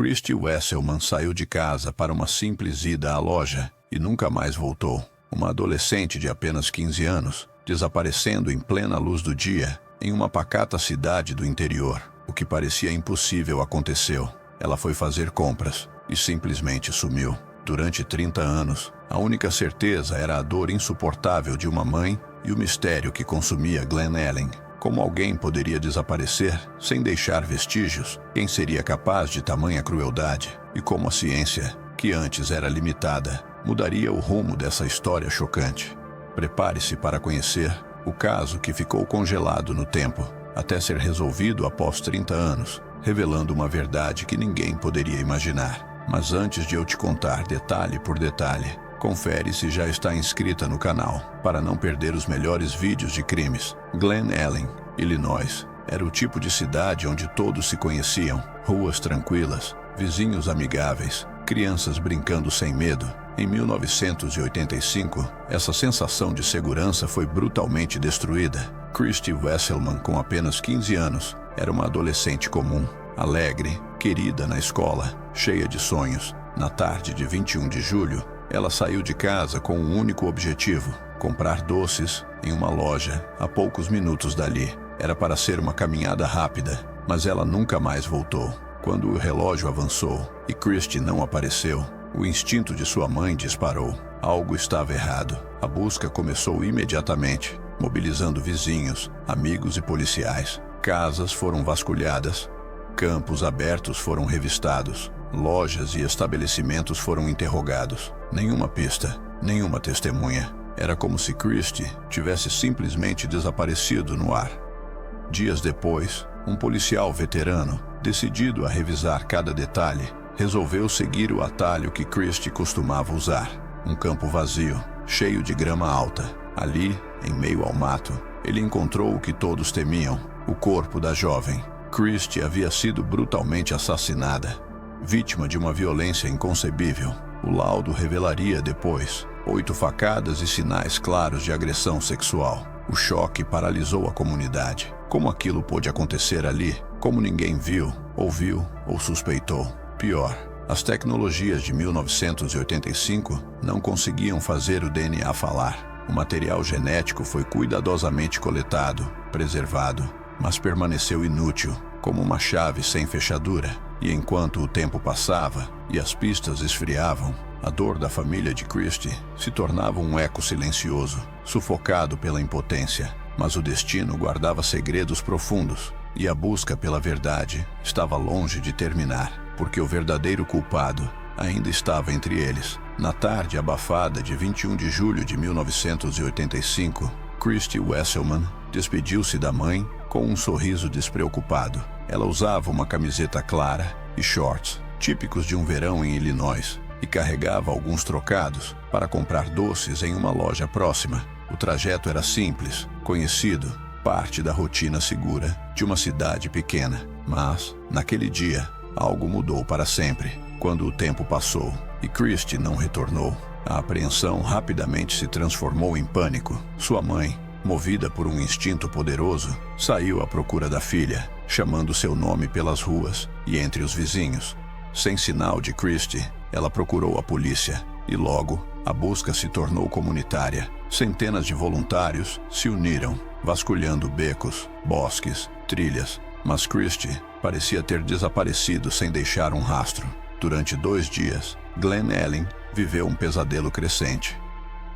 Christy Wesselman saiu de casa para uma simples ida à loja e nunca mais voltou. Uma adolescente de apenas 15 anos, desaparecendo em plena luz do dia, em uma pacata cidade do interior. O que parecia impossível aconteceu. Ela foi fazer compras e simplesmente sumiu. Durante 30 anos, a única certeza era a dor insuportável de uma mãe e o mistério que consumia Glen Ellyn. Como alguém poderia desaparecer sem deixar vestígios? Quem seria capaz de tamanha crueldade? E como a ciência, que antes era limitada, mudaria o rumo dessa história chocante? Prepare-se para conhecer o caso que ficou congelado no tempo, até ser resolvido após 30 anos, revelando uma verdade que ninguém poderia imaginar. Mas antes de eu te contar detalhe por detalhe, confere se já está inscrita no canal, para não perder os melhores vídeos de crimes. Glen Ellyn, Illinois, era o tipo de cidade onde todos se conheciam, ruas tranquilas, vizinhos amigáveis, crianças brincando sem medo. Em 1985, essa sensação de segurança foi brutalmente destruída. Christy Wesselman, com apenas 15 anos, era uma adolescente comum, alegre, querida na escola, cheia de sonhos. Na tarde de 21 de julho, ela saiu de casa com um único objetivo: comprar doces em uma loja a poucos minutos dali. Era para ser uma caminhada rápida, mas ela nunca mais voltou. Quando o relógio avançou e Christy não apareceu, o instinto de sua mãe disparou. Algo estava errado. A busca começou imediatamente, mobilizando vizinhos, amigos e policiais. Casas foram vasculhadas, campos abertos foram revistados, lojas e estabelecimentos foram interrogados. Nenhuma pista, nenhuma testemunha. Era como se Christy tivesse simplesmente desaparecido no ar. Dias depois, um policial veterano, decidido a revisar cada detalhe, resolveu seguir o atalho que Christy costumava usar. Um campo vazio, cheio de grama alta. Ali, em meio ao mato, ele encontrou o que todos temiam: o corpo da jovem. Christy havia sido brutalmente assassinada, vítima de uma violência inconcebível. O laudo revelaria depois 8 facadas e sinais claros de agressão sexual. O choque paralisou a comunidade. Como aquilo pôde acontecer ali? Como ninguém viu, ouviu ou suspeitou? Pior, as tecnologias de 1985 não conseguiam fazer o DNA falar. O material genético foi cuidadosamente coletado, preservado, mas permaneceu inútil, como uma chave sem fechadura. E enquanto o tempo passava e as pistas esfriavam, a dor da família de Christy se tornava um eco silencioso, sufocado pela impotência. Mas o destino guardava segredos profundos, e a busca pela verdade estava longe de terminar, porque o verdadeiro culpado ainda estava entre eles. Na tarde abafada de 21 de julho de 1985, Christy Wesselman despediu-se da mãe com um sorriso despreocupado. Ela usava uma camiseta clara e shorts, típicos de um verão em Illinois, e carregava alguns trocados para comprar doces em uma loja próxima. O trajeto era simples, conhecido, parte da rotina segura de uma cidade pequena. Mas, naquele dia, algo mudou para sempre. Quando o tempo passou e Christy não retornou, a apreensão rapidamente se transformou em pânico. Sua mãe, movida por um instinto poderoso, saiu à procura da filha, chamando seu nome pelas ruas e entre os vizinhos. Sem sinal de Christy, ela procurou a polícia e logo a busca se tornou comunitária. Centenas de voluntários se uniram, vasculhando becos, bosques, trilhas, mas Christy parecia ter desaparecido sem deixar um rastro. Durante 2 dias, Glen Ellyn viveu um pesadelo crescente.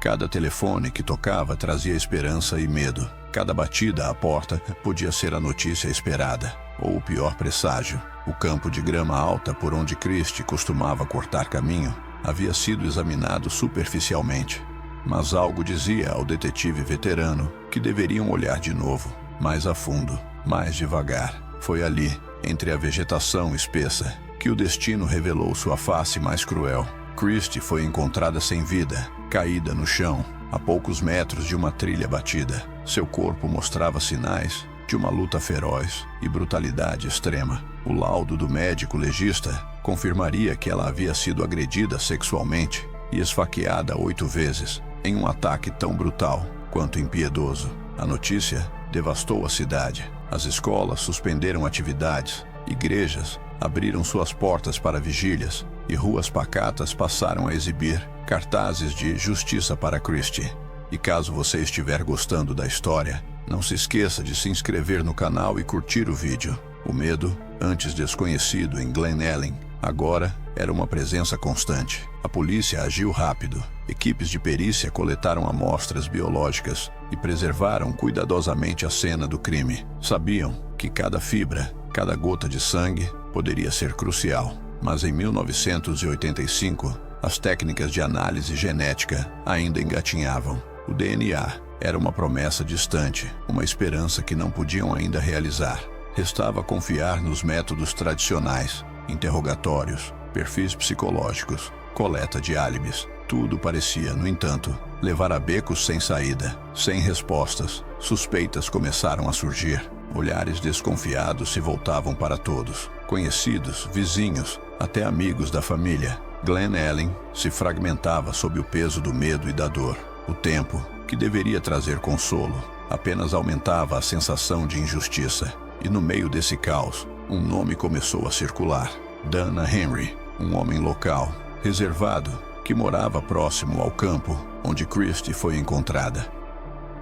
Cada telefone que tocava trazia esperança e medo. Cada batida à porta podia ser a notícia esperada, ou o pior presságio. O campo de grama alta por onde Christy costumava cortar caminho havia sido examinado superficialmente. Mas algo dizia ao detetive veterano que deveriam olhar de novo, mais a fundo, mais devagar. Foi ali, entre a vegetação espessa, que o destino revelou sua face mais cruel. Christy foi encontrada sem vida, caída no chão, a poucos metros de uma trilha batida. Seu corpo mostrava sinais de uma luta feroz e brutalidade extrema. O laudo do médico legista confirmaria que ela havia sido agredida sexualmente e esfaqueada 8 vezes, em um ataque tão brutal quanto impiedoso. A notícia devastou a cidade. As escolas suspenderam atividades, igrejas abriram suas portas para vigílias e ruas pacatas passaram a exibir cartazes de Justiça para Christie. E caso você estiver gostando da história, não se esqueça de se inscrever no canal e curtir o vídeo. O medo, antes desconhecido em Glen Ellyn, agora era uma presença constante. A polícia agiu rápido. Equipes de perícia coletaram amostras biológicas e preservaram cuidadosamente a cena do crime. Sabiam que cada fibra, cada gota de sangue poderia ser crucial. Mas em 1985, as técnicas de análise genética ainda engatinhavam. O DNA era uma promessa distante, uma esperança que não podiam ainda realizar. Restava confiar nos métodos tradicionais, interrogatórios, perfis psicológicos, coleta de álibis. Tudo parecia, no entanto, levar a becos sem saída. Sem respostas, suspeitas começaram a surgir. Olhares desconfiados se voltavam para todos. Conhecidos, vizinhos, até amigos da família. Glen Ellyn se fragmentava sob o peso do medo e da dor. O tempo, que deveria trazer consolo, apenas aumentava a sensação de injustiça. E no meio desse caos, um nome começou a circular. Dana Henry, um homem local, reservado, que morava próximo ao campo onde Christie foi encontrada.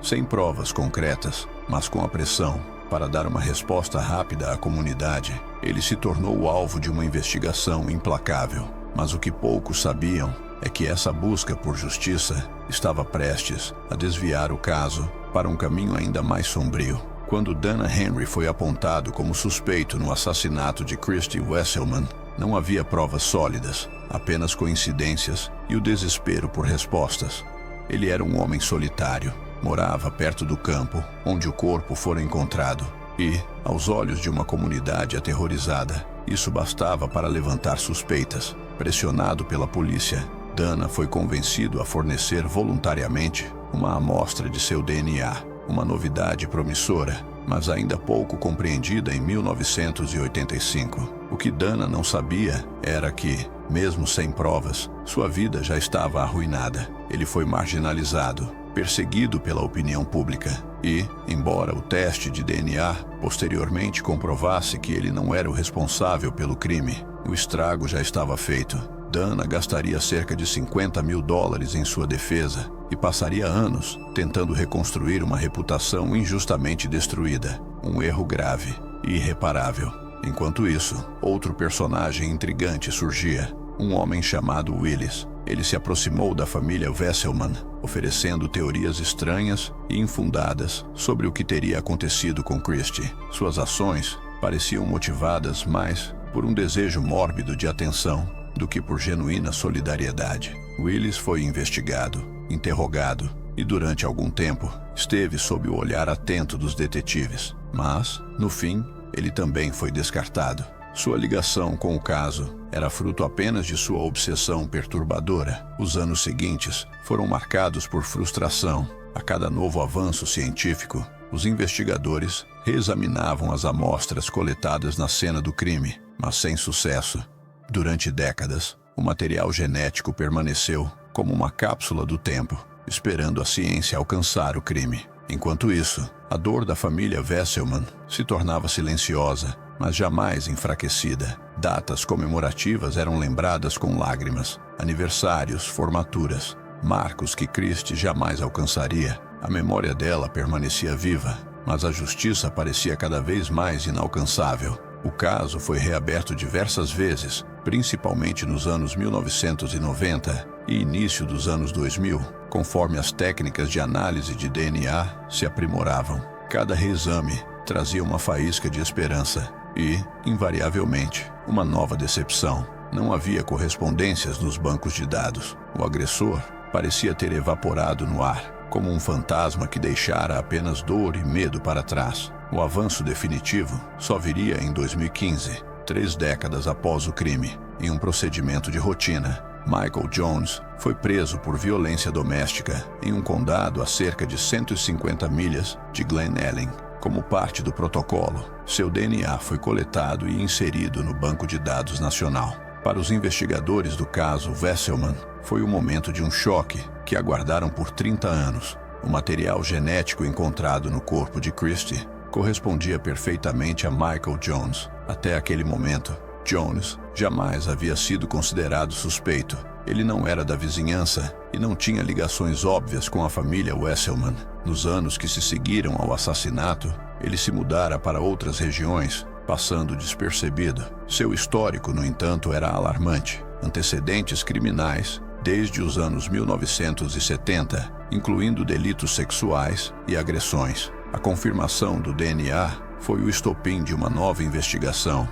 Sem provas concretas, mas com a pressão para dar uma resposta rápida à comunidade, ele se tornou o alvo de uma investigação implacável. Mas o que poucos sabiam é que essa busca por justiça estava prestes a desviar o caso para um caminho ainda mais sombrio. Quando Dana Henry foi apontado como suspeito no assassinato de Christie Wesselman, não havia provas sólidas, apenas coincidências e o desespero por respostas. Ele era um homem solitário, morava perto do campo onde o corpo fora encontrado e, aos olhos de uma comunidade aterrorizada, isso bastava para levantar suspeitas. Pressionado pela polícia, Dana foi convencido a fornecer voluntariamente uma amostra de seu DNA, uma novidade promissora, mas ainda pouco compreendida em 1985. O que Dana não sabia era que, mesmo sem provas, sua vida já estava arruinada. Ele foi marginalizado, perseguido pela opinião pública e, embora o teste de DNA posteriormente comprovasse que ele não era o responsável pelo crime, o estrago já estava feito. Dana gastaria cerca de $50 mil em sua defesa e passaria anos tentando reconstruir uma reputação injustamente destruída. Um erro grave e irreparável. Enquanto isso, outro personagem intrigante surgia, um homem chamado Willis. Ele se aproximou da família Wesselman, oferecendo teorias estranhas e infundadas sobre o que teria acontecido com Christie. Suas ações pareciam motivadas mais por um desejo mórbido de atenção do que por genuína solidariedade. Willis foi investigado, interrogado e, durante algum tempo, esteve sob o olhar atento dos detetives. Mas, no fim, ele também foi descartado. Sua ligação com o caso era fruto apenas de sua obsessão perturbadora. Os anos seguintes foram marcados por frustração. A cada novo avanço científico, os investigadores reexaminavam as amostras coletadas na cena do crime, mas sem sucesso. Durante décadas, o material genético permaneceu como uma cápsula do tempo, esperando a ciência alcançar o crime. Enquanto isso, a dor da família Wesselman se tornava silenciosa, mas jamais enfraquecida. Datas comemorativas eram lembradas com lágrimas, aniversários, formaturas, marcos que Christie jamais alcançaria. A memória dela permanecia viva, mas a justiça parecia cada vez mais inalcançável. O caso foi reaberto diversas vezes, principalmente nos anos 1990 e início dos anos 2000, conforme as técnicas de análise de DNA se aprimoravam. Cada reexame trazia uma faísca de esperança e, invariavelmente, uma nova decepção. Não havia correspondências nos bancos de dados. O agressor parecia ter evaporado no ar, como um fantasma que deixara apenas dor e medo para trás. O avanço definitivo só viria em 2015, 3 décadas após o crime. Em um procedimento de rotina, Michael Jones foi preso por violência doméstica em um condado a cerca de 150 milhas de Glen Ellyn. Como parte do protocolo, seu DNA foi coletado e inserido no Banco de Dados Nacional. Para os investigadores do caso Wesselman, foi o momento de um choque que aguardaram por 30 anos. O material genético encontrado no corpo de Christie correspondia perfeitamente a Michael Jones. Até aquele momento, Jones jamais havia sido considerado suspeito. Ele não era da vizinhança e não tinha ligações óbvias com a família Wesselman. Nos anos que se seguiram ao assassinato, ele se mudara para outras regiões, passando despercebido. Seu histórico, no entanto, era alarmante. Antecedentes criminais desde os anos 1970, incluindo delitos sexuais e agressões. A confirmação do DNA foi o estopim de uma nova investigação.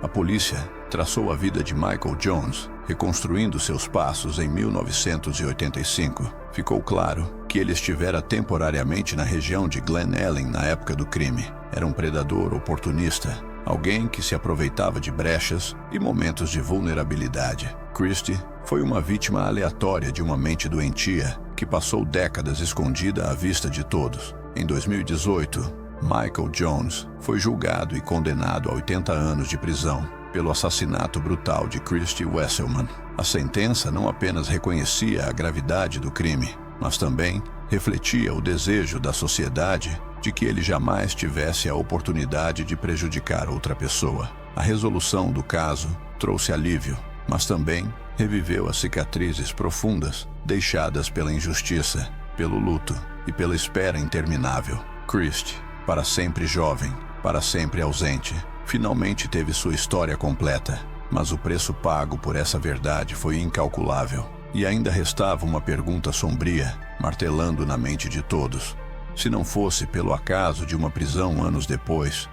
A polícia traçou a vida de Michael Jones, reconstruindo seus passos em 1985. Ficou claro que ele estivera temporariamente na região de Glen Ellen na época do crime. Era um predador oportunista, alguém que se aproveitava de brechas e momentos de vulnerabilidade. Christie foi uma vítima aleatória de uma mente doentia que passou décadas escondida à vista de todos. Em 2018, Michael Jones foi julgado e condenado a 80 anos de prisão pelo assassinato brutal de Christie Wesselman. A sentença não apenas reconhecia a gravidade do crime, mas também refletia o desejo da sociedade de que ele jamais tivesse a oportunidade de prejudicar outra pessoa. A resolução do caso trouxe alívio, mas também reviveu as cicatrizes profundas deixadas pela injustiça, pelo luto e pela espera interminável. Christie, para sempre jovem, para sempre ausente, finalmente teve sua história completa, mas o preço pago por essa verdade foi incalculável. E ainda restava uma pergunta sombria, martelando na mente de todos. Se não fosse pelo acaso de uma prisão anos depois,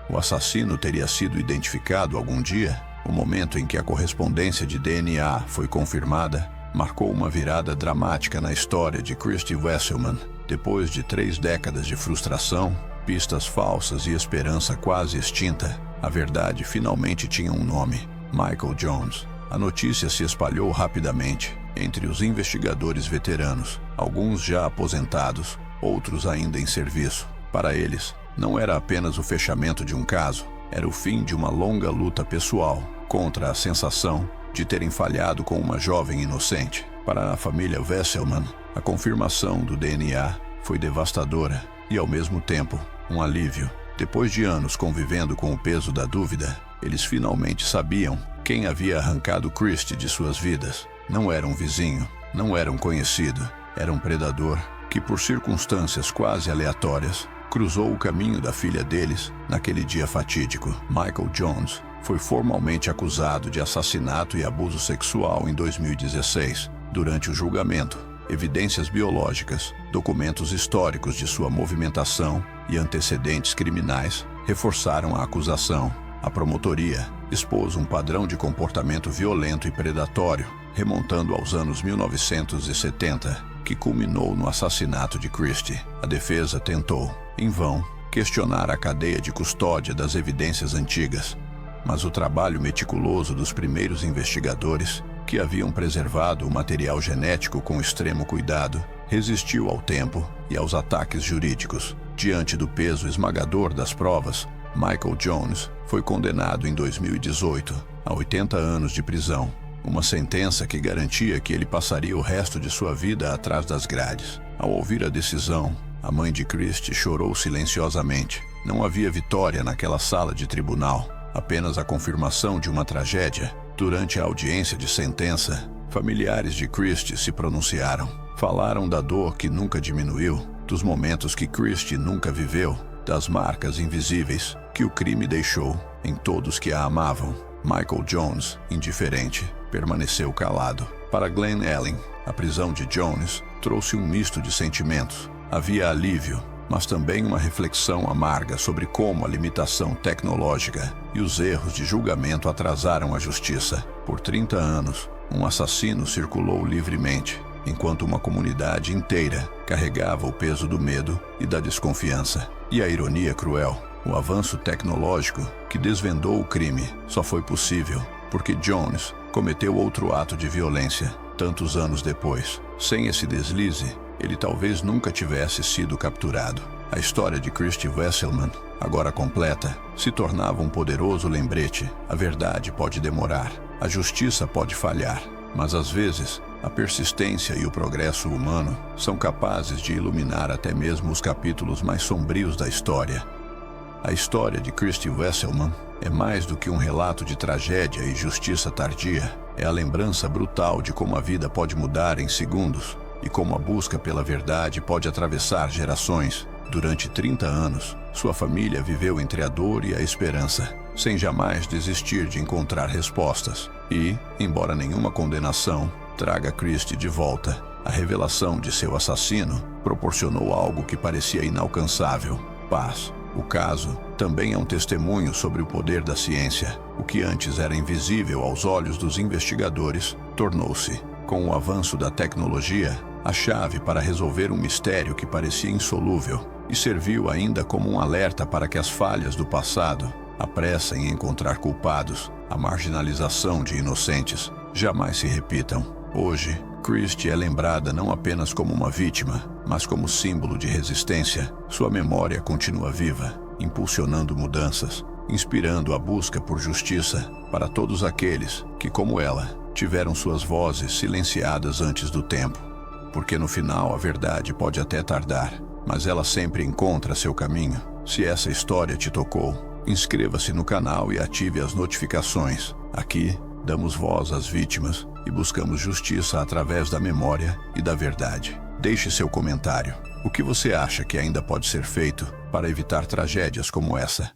o assassino teria sido identificado algum dia? O momento em que a correspondência de DNA foi confirmada marcou uma virada dramática na história de Christie Wesselman. Depois de 3 décadas de frustração, pistas falsas e esperança quase extinta, a verdade finalmente tinha um nome: Michael Jones. A notícia se espalhou rapidamente entre os investigadores veteranos, alguns já aposentados, outros ainda em serviço. Para eles, não era apenas o fechamento de um caso, era o fim de uma longa luta pessoal contra a sensação de terem falhado com uma jovem inocente. Para a família Wesselman, a confirmação do DNA foi devastadora e, ao mesmo tempo, um alívio. Depois de anos convivendo com o peso da dúvida, eles finalmente sabiam quem havia arrancado Christie de suas vidas. Não era um vizinho, não era um conhecido, era um predador que, por circunstâncias quase aleatórias, cruzou o caminho da filha deles naquele dia fatídico. Michael Jones foi formalmente acusado de assassinato e abuso sexual em 2016. Durante o julgamento, evidências biológicas, documentos históricos de sua movimentação e antecedentes criminais reforçaram a acusação. A promotoria expôs um padrão de comportamento violento e predatório, remontando aos anos 1970, que culminou no assassinato de Christie. A defesa tentou, em vão, questionar a cadeia de custódia das evidências antigas, mas o trabalho meticuloso dos primeiros investigadores, que haviam preservado o material genético com extremo cuidado, resistiu ao tempo e aos ataques jurídicos. Diante do peso esmagador das provas, Michael Jones foi condenado em 2018 a 80 anos de prisão, uma sentença que garantia que ele passaria o resto de sua vida atrás das grades. Ao ouvir a decisão, a mãe de Christie chorou silenciosamente. Não havia vitória naquela sala de tribunal, apenas a confirmação de uma tragédia. Durante a audiência de sentença, familiares de Christie se pronunciaram. Falaram da dor que nunca diminuiu, dos momentos que Christie nunca viveu, das marcas invisíveis que o crime deixou em todos que a amavam. Michael Jones, indiferente, permaneceu calado. Para Glen Ellen, a prisão de Jones trouxe um misto de sentimentos. Havia alívio, mas também uma reflexão amarga sobre como a limitação tecnológica e os erros de julgamento atrasaram a justiça. Por 30 anos, um assassino circulou livremente, enquanto uma comunidade inteira carregava o peso do medo e da desconfiança. E a ironia cruel, o avanço tecnológico que desvendou o crime só foi possível porque Jones cometeu outro ato de violência tantos anos depois. Sem esse deslize, ele talvez nunca tivesse sido capturado. A história de Christie Wesselman, agora completa, se tornava um poderoso lembrete. A verdade pode demorar, a justiça pode falhar, mas às vezes a persistência e o progresso humano são capazes de iluminar até mesmo os capítulos mais sombrios da história. A história de Christy Wesselman é mais do que um relato de tragédia e justiça tardia. É a lembrança brutal de como a vida pode mudar em segundos e como a busca pela verdade pode atravessar gerações. Durante 30 anos, sua família viveu entre a dor e a esperança, sem jamais desistir de encontrar respostas. E, embora nenhuma condenação traga Christy de volta, a revelação de seu assassino proporcionou algo que parecia inalcançável: paz. O caso também é um testemunho sobre o poder da ciência. O que antes era invisível aos olhos dos investigadores tornou-se, com o avanço da tecnologia, a chave para resolver um mistério que parecia insolúvel, e serviu ainda como um alerta para que as falhas do passado, a pressa em encontrar culpados, a marginalização de inocentes, jamais se repitam. Hoje, Christy é lembrada não apenas como uma vítima, mas como símbolo de resistência. Sua memória continua viva, impulsionando mudanças, inspirando a busca por justiça para todos aqueles que, como ela, tiveram suas vozes silenciadas antes do tempo. Porque no final a verdade pode até tardar, mas ela sempre encontra seu caminho. Se essa história te tocou, inscreva-se no canal e ative as notificações. Aqui, damos voz às vítimas e buscamos justiça através da memória e da verdade. Deixe seu comentário. O que você acha que ainda pode ser feito para evitar tragédias como essa?